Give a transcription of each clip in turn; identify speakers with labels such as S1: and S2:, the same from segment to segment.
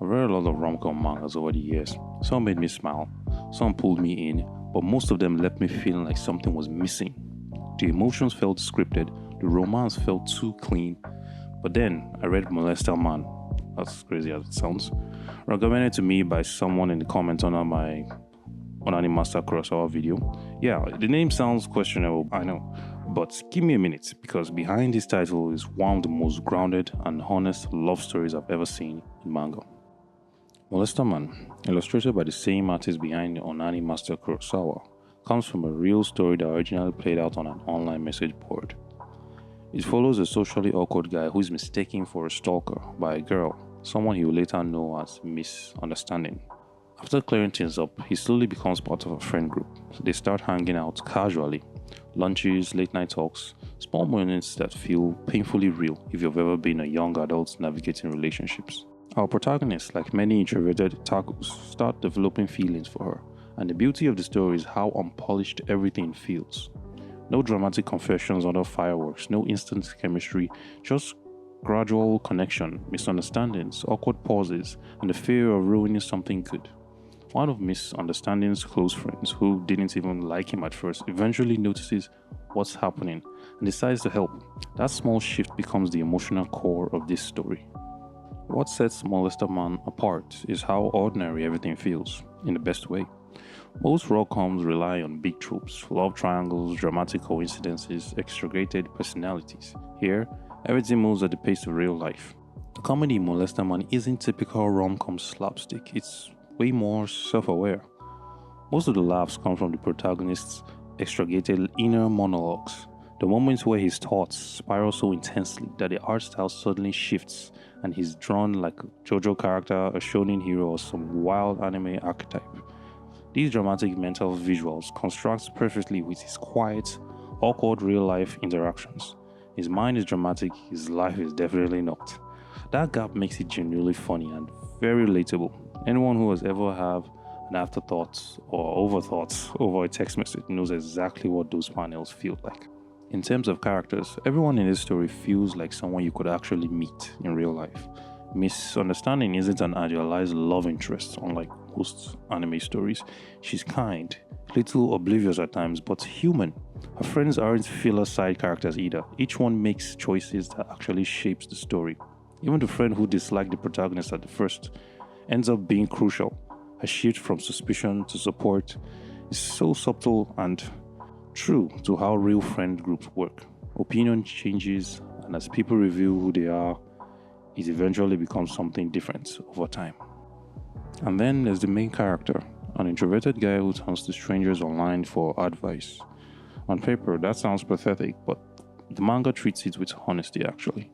S1: I've read a lot of rom-com mangas over the years. Some made me smile, some pulled me in, but most of them left me feeling like something was missing. The emotions felt scripted, the romance felt too clean. But then I read Molester Man, as crazy as it sounds, recommended to me by someone in the comments on my Onani Master Kurosawa video. Yeah, the name sounds questionable, I know, but give me a minute because behind this title is one of the most grounded and honest love stories I've ever seen in manga. Molester Man, illustrated by the same artist behind the Onani Master Kurosawa, comes from a real story that originally played out on an online message board. It follows a socially awkward guy who is mistaken for a stalker by a girl, someone he will later know as Misunderstanding. After clearing things up, he slowly becomes part of a friend group. So they start hanging out casually. Lunches, late night talks, small moments that feel painfully real if you've ever been a young adult navigating relationships. Our protagonist, like many introverted takus, start developing feelings for her, and the beauty of the story is how unpolished everything feels. No dramatic confessions under fireworks, no instant chemistry, just gradual connection, misunderstandings, awkward pauses, and the fear of ruining something good. One of Misunderstanding's close friends, who didn't even like him at first, eventually notices what's happening and decides to help. That small shift becomes the emotional core of this story. What sets Molester Man apart is how ordinary everything feels, in the best way. Most rom-coms rely on big tropes, love triangles, dramatic coincidences, exaggerated personalities. Here, everything moves at the pace of real life. The comedy Molester Man isn't typical rom-com slapstick, it's way more self-aware. Most of the laughs come from the protagonist's exaggerated inner monologues, the moments where his thoughts spiral so intensely that the art style suddenly shifts and he's drawn like a JoJo character, a shonen hero, or some wild anime archetype. These dramatic mental visuals contrast perfectly with his quiet, awkward real-life interactions. His mind is dramatic, his life is definitely not. That gap makes it genuinely funny and very relatable. Anyone who has ever had an afterthought or overthoughts over a text message knows exactly what those panels feel like. In terms of characters, everyone in this story feels like someone you could actually meet in real life. Misunderstanding isn't an idealized love interest, unlike most anime stories. She's kind, little oblivious at times, but human. Her friends aren't filler side characters either. Each one makes choices that actually shapes the story. Even the friend who disliked the protagonist at the first ends up being crucial. Her shift from suspicion to support is so subtle and true to how real friend groups work. Opinion changes, and as people reveal who they are, it eventually becomes something different over time. And then there's the main character, an introverted guy who turns to strangers online for advice. On paper, that sounds pathetic, but the manga treats it with honesty actually.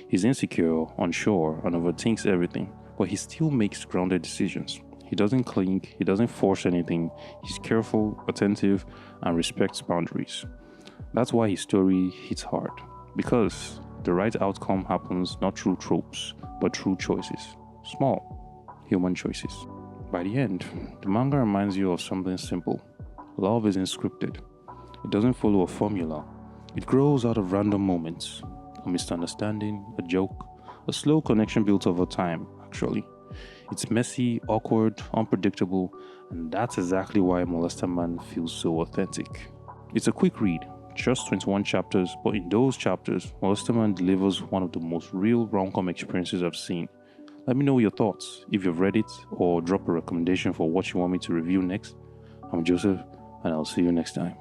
S1: He's insecure, unsure, and overthinks everything, but he still makes grounded decisions. He doesn't cling, he doesn't force anything, he's careful, attentive, and respects boundaries. That's why his story hits hard, because the right outcome happens not through tropes, but through choices. Small, human choices. By the end, the manga reminds you of something simple. Love isn't scripted. It doesn't follow a formula. It grows out of random moments. A misunderstanding, a joke, a slow connection built over time, actually. It's messy, awkward, unpredictable, and that's exactly why Molester Man feels so authentic. It's a quick read, just 21 chapters, but in those chapters, Molester Man delivers one of the most real rom-com experiences I've seen. Let me know your thoughts, if you've read it, or drop a recommendation for what you want me to review next. I'm Joseph, and I'll see you next time.